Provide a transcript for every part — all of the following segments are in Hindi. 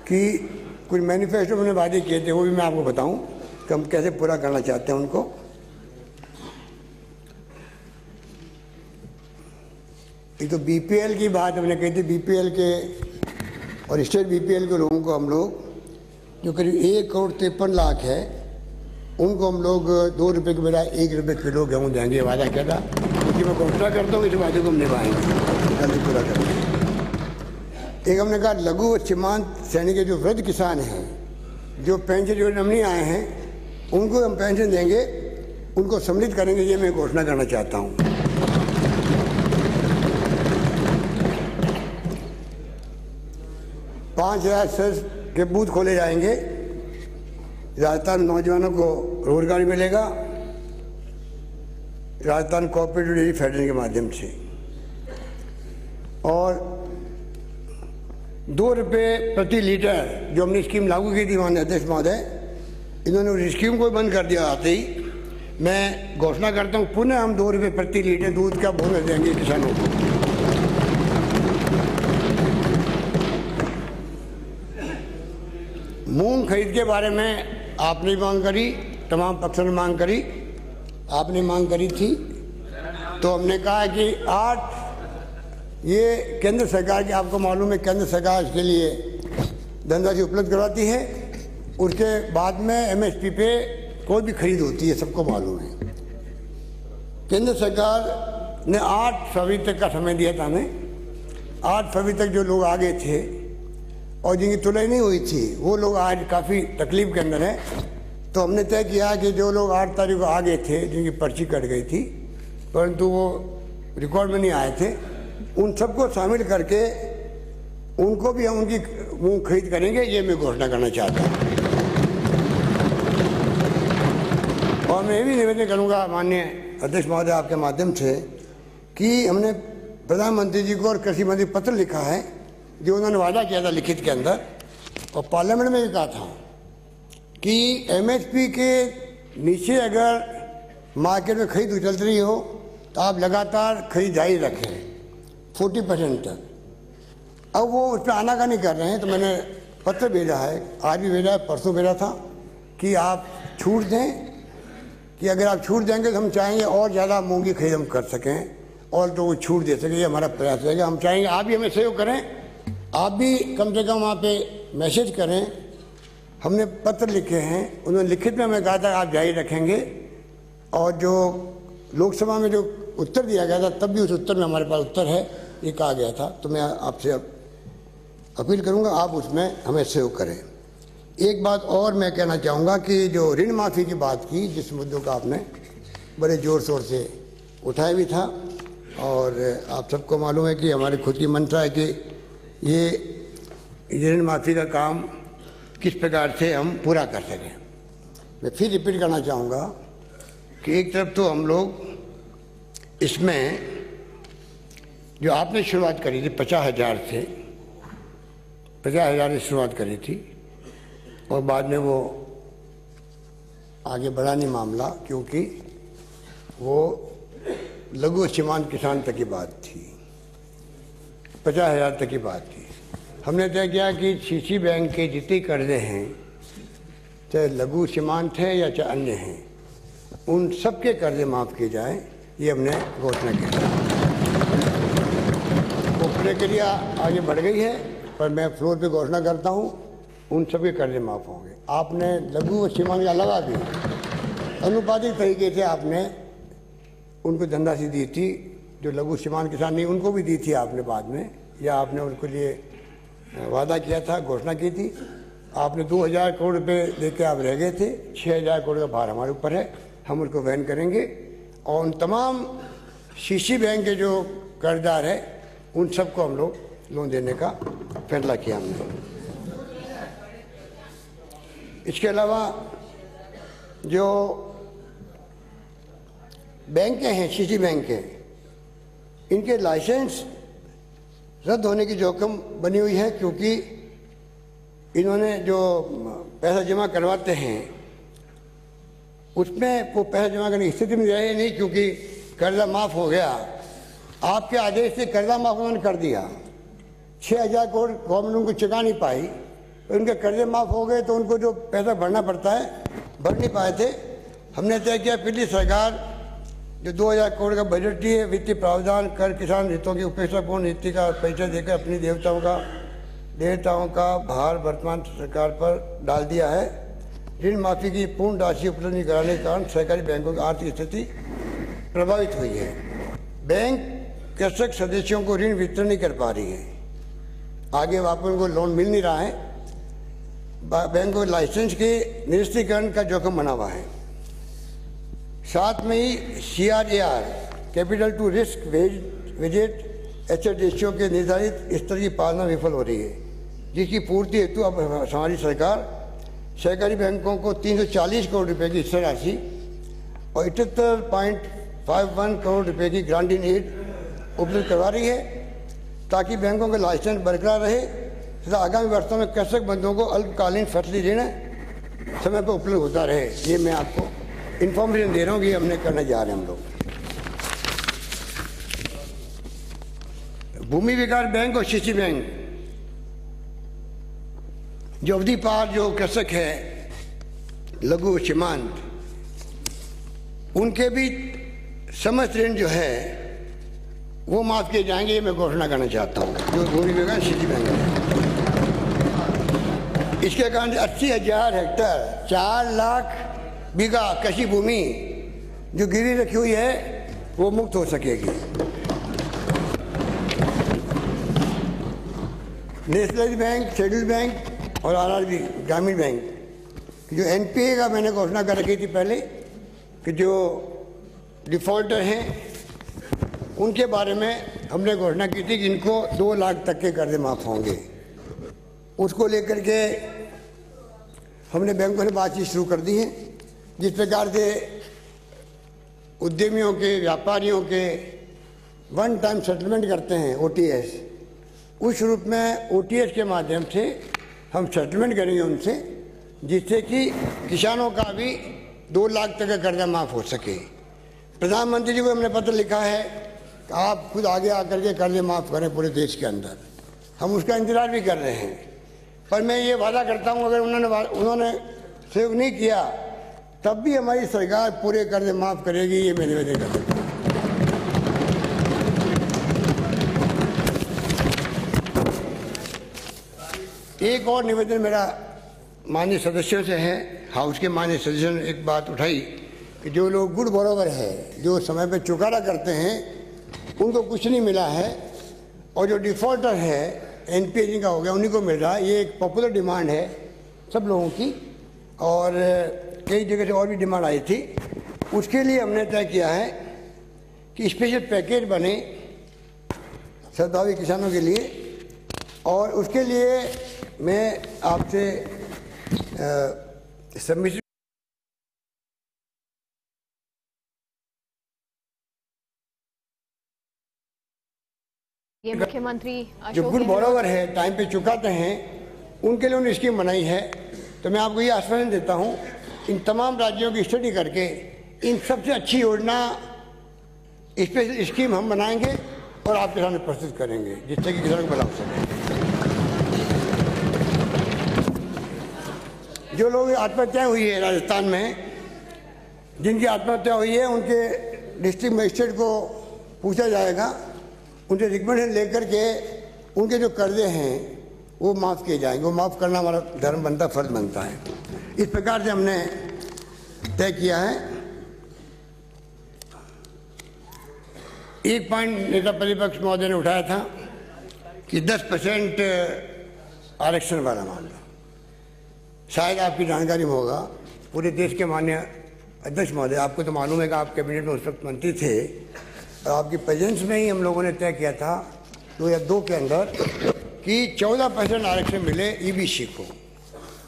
कि कुछ मैनिफेस्टो में वादे किए थे, वो भी मैं आपको बताऊं कि हम कैसे पूरा करना चाहते हैं उनको। एक तो बीपीएल की बात हमने कही थी, बीपीएल के और स्टेट बीपीएल के लोगों को हम लोग जो करीब 1,53,00,000 है, उनको हम लोग 2 रुपये के बजाय 1 रुपये किलो गेहूँ देंगे, ये वादा किया था। क्योंकि मैं घोषणा करता हूँ इस वादे को हम निभाएंगे, जल्दी पूरा करेंगे। एक हमने कहा लघु और सीमांत श्रेणी के जो वृद्ध किसान हैं, जो पेंशन योजना में नहीं आए हैं, उनको हम पेंशन देंगे, उनको सम्मिलित करेंगे, ये मैं घोषणा करना चाहता हूँ। पाँच 5,000 के बूथ खोले जाएंगे, राजस्थान नौजवानों को रोजगार मिलेगा राजस्थान कोऑपरेटिव डेयरी फेडरेशन के माध्यम से। और 2 रुपये प्रति लीटर जो हमने स्कीम लागू की थी माननीय अध्यक्ष महोदय, इन्होंने उस स्कीम को बंद कर दिया। आते ही मैं घोषणा करता हूँ पुनः हम 2 रुपये प्रति लीटर दूध का बोनस देंगे किसानों को। मूंग खरीद के बारे में आपने मांग करी, तमाम पक्षों ने मांग करी, आपने मांग करी थी, तो हमने कहा कि 8 ये केंद्र सरकार की, आपको मालूम है केंद्र सरकार इसके लिए धनराशि उपलब्ध करवाती है। उसके बाद में एमएसपी पे कोई भी खरीद होती है, सबको मालूम है। केंद्र सरकार ने 8 फरवरी तक का समय दिया था हमें। 8 फरवरी तक जो लोग आगे थे और जिनकी तुलना नहीं हुई थी, वो लोग आज काफ़ी तकलीफ के अंदर हैं। तो हमने तय किया कि जो लोग 8 तारीख को आगे थे, जिनकी पर्ची कट गई थी परंतु वो रिकॉर्ड में नहीं आए थे, उन सबको शामिल करके उनको भी हम उनकी मूंग खरीद करेंगे, ये मैं घोषणा करना चाहता हूँ। और मैं ये भी निवेदन करूँगा माननीय अध्यक्ष महोदय आपके माध्यम से कि हमने प्रधानमंत्री जी को और कृषि मंत्री पत्र लिखा है, जो उन्होंने वादा किया था लिखित के अंदर, और पार्लियामेंट में भी कहा था कि एमएसपी के नीचे अगर मार्केट में खरीद चल रही हो तो आप लगातार खरीद जारी रखें 40% तक। अब वो उस पर आनाकानी कर रहे हैं, तो मैंने पत्र भेजा है, आज भी भेजा है, परसों भेजा था, कि आप छूट दें, कि अगर आप छूट देंगे तो हम चाहेंगे और ज़्यादा मूंग की खरीद हम कर सकें और तो वो छूट दे सकें, ये हमारा प्रयास रहेगा। हम चाहेंगे आप भी हमें सहयोग करें, आप भी कम से कम वहाँ पे मैसेज करें। हमने पत्र लिखे हैं, उन्होंने लिखित में हमें कहा था आप जारी रखेंगे, और जो लोकसभा में जो उत्तर दिया गया था तब भी उस उत्तर में हमारे पास उत्तर है, ये कहा गया था। तो मैं आपसे अपील करूँगा आप उसमें हमें सहयोग करें। एक बात और मैं कहना चाहूँगा कि जो ऋण माफ़ी की बात की, जिस मुद्दों का आपने बड़े ज़ोर शोर से उठाया भी था, और आप सबको मालूम है कि हमारी खुद की मंशा है कि ये ऋण माफ़ी का काम किस प्रकार से हम पूरा कर सकें। मैं फिर रिपीट करना चाहूँगा कि एक तरफ तो हम लोग इसमें जो आपने शुरुआत करी थी 50,000 से, 50,000 से शुरुआत करी थी, और बाद में वो आगे बढ़ा नहीं मामला, क्योंकि वो लघु और सीमांत किसान तक की बात थी, 50,000 तक की बात थी। हमने तय किया कि सीसी बैंक के जितने कर्जे हैं, चाहे लघु सीमांत हैं या चाहे अन्य हैं, उन सब के कर्जे माफ़ किए जाएं, ये हमने घोषणा की। वो प्रक्रिया आगे बढ़ गई है, पर मैं फ्लोर पे घोषणा करता हूँ उन सब के कर्जे माफ़ होंगे। आपने लघु और सीमांत का लगा दी, अनुपातिक तरीके से आपने उनको धनराशि दी थी, जो लघु सीमांत किसान नहीं उनको भी दी थी आपने बाद में, या आपने उनके लिए वादा किया था, घोषणा की थी। आपने 2,000 करोड़ रुपए लेके आप रह गए थे, 6,000 करोड़ का भार हमारे ऊपर है, हम उसको वहन करेंगे। और उन तमाम सीसी बैंक के जो कर्जदार है उन सबको हम लोग लोन देने का फैसला किया हमने। इसके अलावा जो बैंक हैं, सीसी बैंक हैं, इनके लाइसेंस रद्द होने की जोखिम बनी हुई है, क्योंकि इन्होंने जो पैसा जमा करवाते हैं उसमें वो पैसा जमा करने की स्थिति में रहे नहीं, क्योंकि कर्जा माफ़ हो गया। आपके आदेश से कर्जा माफ़ उन्होंने कर दिया, 6,000 करोड़ गवर्नमेंट उनको चुका नहीं पाई, तो उनके कर्जे माफ़ हो गए, तो उनको जो पैसा भरना पड़ता है भर नहीं पाए थे। हमने तय किया पिछली सरकार जो 2000 करोड़ का बजट दिए, वित्तीय प्रावधान कर किसान हितों की उपेक्षापूर्ण नीति का परिचय देकर अपनी देवताओं का भार वर्तमान सरकार पर डाल दिया है। ऋण माफी की पूर्ण राशि उपलब्ध नहीं कराने के कारण सहकारी बैंकों की आर्थिक स्थिति प्रभावित हुई है। बैंक कृषक सदस्यों को ऋण वितरण नहीं कर पा रही है, आगे वापस उनको लोन मिल नहीं रहा है। बैंक को लाइसेंस के निरस्तीकरण का जोखिम बना हुआ है। साथ में ही CRAR capital to risk weighted asset ratio के निर्धारित स्तर की पालना विफल हो रही है, जिसकी पूर्ति हेतु अब हमारी सरकार सहकारी बैंकों को 340 करोड़ रुपए की हिस्सा राशि और 78.51 करोड़ रुपए की ग्रांटिंग एड उपलब्ध करवा रही है, ताकि बैंकों का लाइसेंस बरकरार रहे तथा आगामी वर्षों में कृषक बंधुओं को अल्पकालीन फसली ऋण समय पर उपलब्ध होता रहे। ये मैं आपको इन्फॉर्मेशन दे रहा हूँ कि हमने करने जा रहे हैं हम लोग। भूमि विकास बैंक और CC बैंक जो अवधि पार जो कृषक है, लघु सीमांत, उनके भी समस्त ऋण जो है वो माफ किए जाएंगे, ये मैं घोषणा करना चाहता हूँ। जो भूमि विकास CC बैंक है, इसके कारण 80,000 हेक्टेयर 4 लाख बीघा कृषि भूमि जो गिरी रखी हुई है वो मुक्त हो सकेगी। नेशनलाइज बैंक, शेड्यूल बैंक और RRB ग्रामीण बैंक जो NPA का मैंने घोषणा कर रखी थी पहले कि जो डिफॉल्टर हैं उनके बारे में हमने घोषणा की थी कि इनको 2 लाख तक के कर्जे माफ़ होंगे। उसको लेकर के हमने बैंकों से बातचीत शुरू कर दी है। जिस प्रकार से उद्यमियों के, व्यापारियों के वन टाइम सेटलमेंट करते हैं OTS, उस रूप में OTS के माध्यम से हम सेटलमेंट करेंगे उनसे, जिससे कि किसानों का भी 2 लाख तक का कर्जा माफ़ हो सके। प्रधानमंत्री जी को हमने पत्र लिखा है कि आप खुद आगे आकर के कर्जे माफ़ करें पूरे देश के अंदर। हम उसका इंतजार भी कर रहे हैं, पर मैं ये वादा करता हूँ अगर उन्होंने सहयोग नहीं किया तब भी हमारी सरकार पूरे कर्जे माफ़ करेगी, ये मैं निवेदन करता हूँ। एक और निवेदन मेरा माननीय सदस्यों से है। हाउस के माननीय सदस्यों ने एक बात उठाई कि जो लोग गुड बॉरोवर है, जो समय पे चुकारा करते हैं, उनको कुछ नहीं मिला है, और जो डिफॉल्टर है NPA जिनका हो गया उन्हीं को मिल रहा है। ये एक पॉपुलर डिमांड है सब लोगों की, और कई जगह से और भी डिमांड आई थी। उसके लिए हमने तय किया है कि स्पेशल पैकेज बने सद्भावी किसानों के लिए, और उसके लिए मैं आपसे सबमिशन ये मुख्यमंत्री जो गुड बॉरोवर है, टाइम पे चुकाते हैं, उनके लिए उन्होंने स्कीम बनाई है। तो मैं आपको ये आश्वासन देता हूँ, इन तमाम राज्यों की स्टडी करके इन सबसे अच्छी योजना स्पेशल स्कीम हम बनाएंगे और आपके सामने प्रस्तुत करेंगे, जिससे कि किसानों को लाभ सके। जो लोग आत्महत्या हुई है राजस्थान में, जिनकी आत्महत्या हुई है, उनके डिस्ट्रिक्ट मजिस्ट्रेट को पूछा जाएगा, उनसे रिकमेंडेशन लेकर के उनके जो कर्जे हैं वो माफ़ किए जाएंगे। वो माफ़ करना हमारा धर्म बनता, फर्ज बनता है। इस प्रकार से हमने तय किया है। एक पॉइंट नेता प्रतिपक्ष महोदय ने उठाया था कि 10% आरक्षण वाला मामला, शायद आपकी जानकारी में होगा, पूरे देश के माननीय अध्यक्ष महोदय, आपको तो मालूम है कि आप कैबिनेट में उस वक्त मंत्री थे, और आपकी प्रेजेंस में ही हम लोगों ने तय किया था 2002 के अंदर कि 14% आरक्षण मिले EBC को।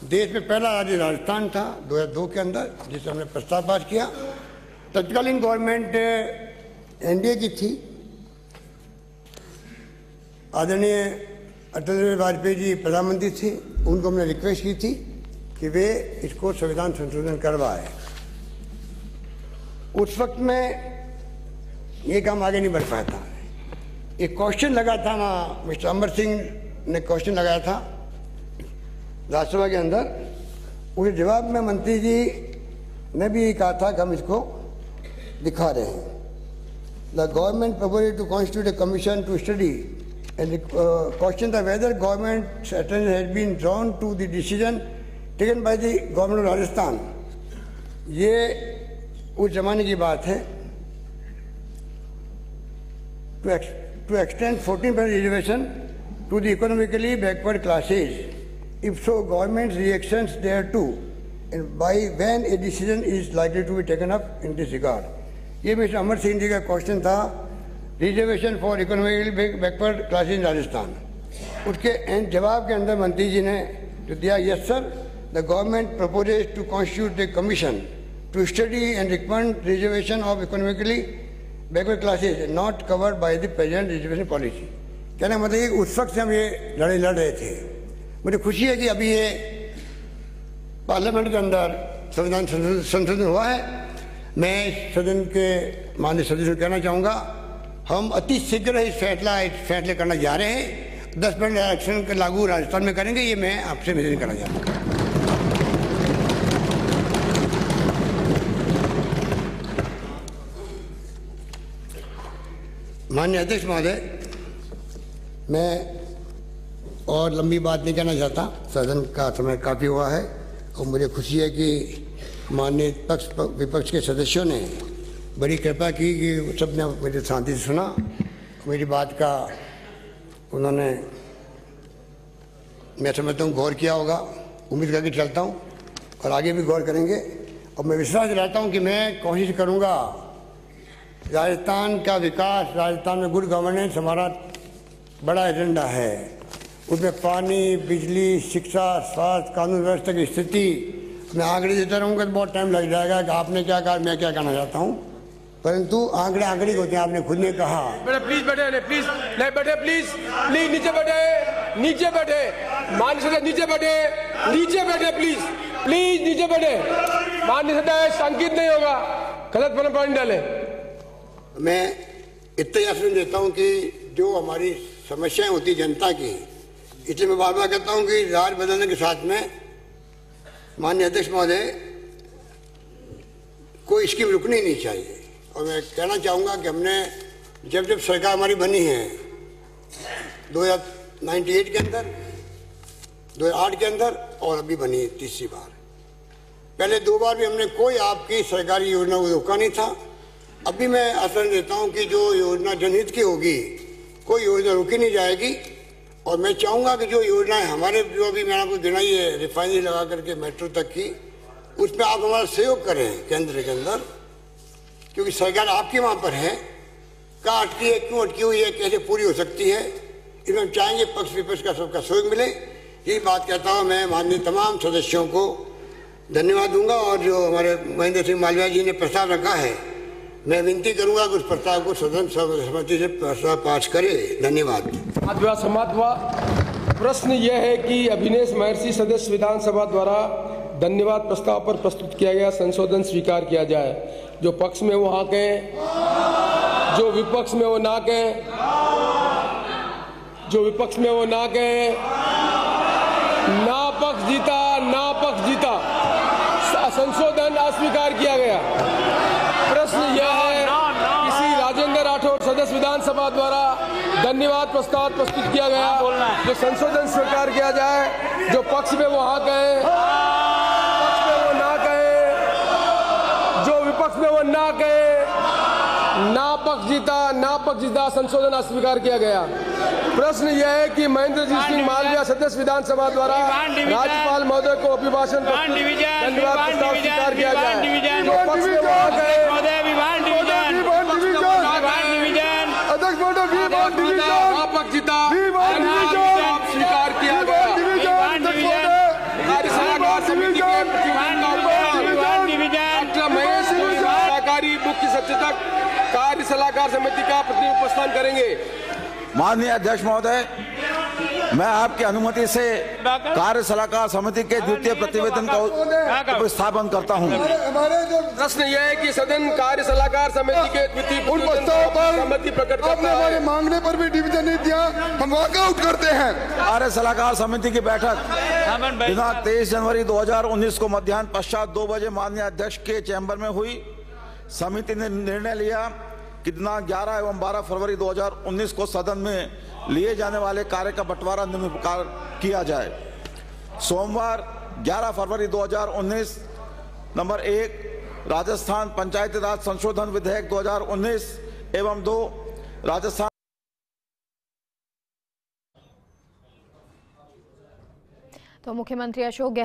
देश में पहला राज्य राजस्थान था 2002 के अंदर, जिसे हमने प्रस्ताव पास किया। तत्कालीन गवर्नमेंट NDA की थी, आदरणीय अटल बिहारी वाजपेयी जी प्रधानमंत्री थे, उनको हमने रिक्वेस्ट की थी कि वे इसको संविधान संशोधन करवाए। उस वक्त में ये काम आगे नहीं बढ़ पाया था। एक क्वेश्चन लगा था ना, मिस्टर अमर सिंह ने क्वेश्चन लगाया था राज्यसभा के अंदर, उसके जवाब में मंत्री जी ने भी कहा था कि हम इसको दिखा रहे हैं। The government propose to constitute a commission to study and question the whether government attention has been drawn to the decision taken by the government of Rajasthan. ये उस जमाने की बात है। to extend 14% reservation to the economically backward classes. If so, government's reactions thereto, and by when a decision is likely to be taken up in this regard. ये मिस्टर अमर सिंह जी का क्वेश्चन था, reservation for economically backward classes in Rajasthan. उसके जवाब के अंदर मंत्री जी ने जो दिया, yes sir, the government proposes to constitute the commission to study and recommend reservation of economically backward classes not covered by the present reservation policy. कहने मतलब ये उस वक्त से हम ये लड़ाई लड़ रहे थे। मुझे खुशी है कि अभी ये पार्लियामेंट के अंदर संविधान संशोधन हुआ है। मैं सदन के माननीय सदस्यों को कहना चाहूँगा, हम अति शीघ्र इस फैसले करना जा रहे हैं। 10% आरक्षण लागू राजस्थान में करेंगे, ये मैं आपसे निवेदन करना चाहता हूँ। माननीय अध्यक्ष महोदय, मैं और लंबी बात नहीं कहना चाहता, सदन का समय काफ़ी हुआ है और मुझे खुशी है कि माननीय विपक्ष के सदस्यों ने बड़ी कृपा की कि सबने मेरी शांति से सुना, मेरी बात का उन्होंने, मैं समझता हूँ, गौर किया होगा। उम्मीद करके चलता हूँ और आगे भी गौर करेंगे। और मैं विश्वास दिलाता हूँ कि मैं कोशिश करूँगा राजस्थान का विकास, राजस्थान में गुड गवर्नेंस हमारा बड़ा एजेंडा है। उसमें पानी, बिजली, शिक्षा, स्वास्थ्य, कानून व्यवस्था की स्थिति मैं आंकड़े देता रहूँगा तो बहुत टाइम लग जाएगा कि आपने क्या कहा, मैं क्या कहना चाहता हूँ। परंतु आंकड़े आंकड़े होते हैं, आपने खुद ने कहा। प्लीज बैठे, प्लीज नहीं बैठे, प्लीज प्लीज नीचे बैठे, नीचे बैठे, माननीय सदस्य नीचे बैठे, नीचे बैठे, प्लीज प्लीज नीचे बैठे। माननीय सदस्य संकेत नहीं होगा, गलत पानी डाले। मैं इतना आश्वासन देता हूं कि जो हमारी समस्याएं होती जनता की, इसलिए मैं बार बार कहता हूं कि राज बदलने के साथ में माननीय अध्यक्ष महोदय कोई स्कीम रुकनी नहीं चाहिए। और मैं कहना चाहूँगा कि हमने जब जब सरकार हमारी बनी है 1998 के अंदर, 2008 के अंदर और अभी बनी तीसरी बार, पहले 2 बार भी हमने कोई आपकी सरकारी योजना को रोका नहीं था। अभी मैं आश्वासन देता हूं कि जो योजना जनहित की होगी, कोई योजना रुकी नहीं जाएगी। और मैं चाहूँगा कि जो योजनाएं हमारे, जो अभी मैंने आपको गिनाई है, रिफाइनरी लगा करके मेट्रो तक की, उसमें आप हमारा सहयोग करें केंद्र के अंदर, क्योंकि सरकार आपकी वहाँ पर है। कहाँ अटकी है, क्यों अटकी हुई है, कैसे पूरी हो सकती है, इसमें हम चाहेंगे पक्ष विपक्ष का सबका सहयोग मिले। यही बात कहता हूँ। मैं माननीय तमाम सदस्यों को धन्यवाद दूंगा और जो हमारे महेंद्र सिंह मालवीय जी ने प्रस्ताव रखा है, मैं विनती करूंगा कि उस प्रस्ताव को सदन सर्वसम्मति से प्रस्ताव पास करे। धन्यवाद। समाप्त हुआ। प्रश्न यह है कि अभिनेश महर्षि सदस्य विधानसभा द्वारा धन्यवाद प्रस्ताव पर प्रस्तुत किया गया संशोधन स्वीकार किया जाए। जो पक्ष में वो हाँ कहें, जो विपक्ष में वो ना कहें, जो विपक्ष में वो ना कहें। ना पक्ष जीता, ना पक्ष जीता, संशोधन अस्वीकार किया गया। प्रश्न यह है कि श्री राजेंद्र राठौर सदस्य विधानसभा द्वारा धन्यवाद प्रस्ताव प्रस्तुत किया गया, जो संशोधन स्वीकार किया जाए। जो पक्ष में वो हाँ कहे, पक्ष में वो ना कहे, जो विपक्ष में वो ना कहे। ना पक्ष जीता, संशोधन अस्वीकार किया गया। प्रश्न यह है कि महेंद्र जी सिंह मालवीय सदस्य विधानसभा द्वारा राज्यपाल महोदय को अभिभाषण धन्यवाद प्रस्ताव स्वीकार किया जाए। जो पक्ष में वो हाँ कहे, स्वीकार किया गया। सरकारी मुख्य सचेतक कार्य सलाहकार समिति का प्रतिनिधित्व उपस्थान करेंगे। माननीय अध्यक्ष महोदय, मैं आपकी अनुमति से कार्य सलाहकार समिति के द्वितीय प्रतिवेदन का उपस्थापन करता हूं। प्रश्न यह है कि सदन कार्य सलाहकार समिति के द्वितीय सहमति प्रकट करता है। हमारे मांगने पर भी डिवीजन नहीं दिया, हम वॉकआउट करते हैं। कार्य सलाहकार समिति की बैठक दिनांक 23 जनवरी 2019 को मध्याह्न पश्चात 2 बजे माननीय अध्यक्ष के चैम्बर में हुई। समिति ने निर्णय लिया कि दिनांक 11 एवं 12 फरवरी 2019 को सदन में लिए जाने वाले कार्य का बंटवारा निम्न प्रकार किया जाए। सोमवार 11 फरवरी 2019 नंबर 1 राजस्थान पंचायती राज संशोधन विधेयक 2019 एवं 2 राजस्थान। तो मुख्यमंत्री अशोक गहलोत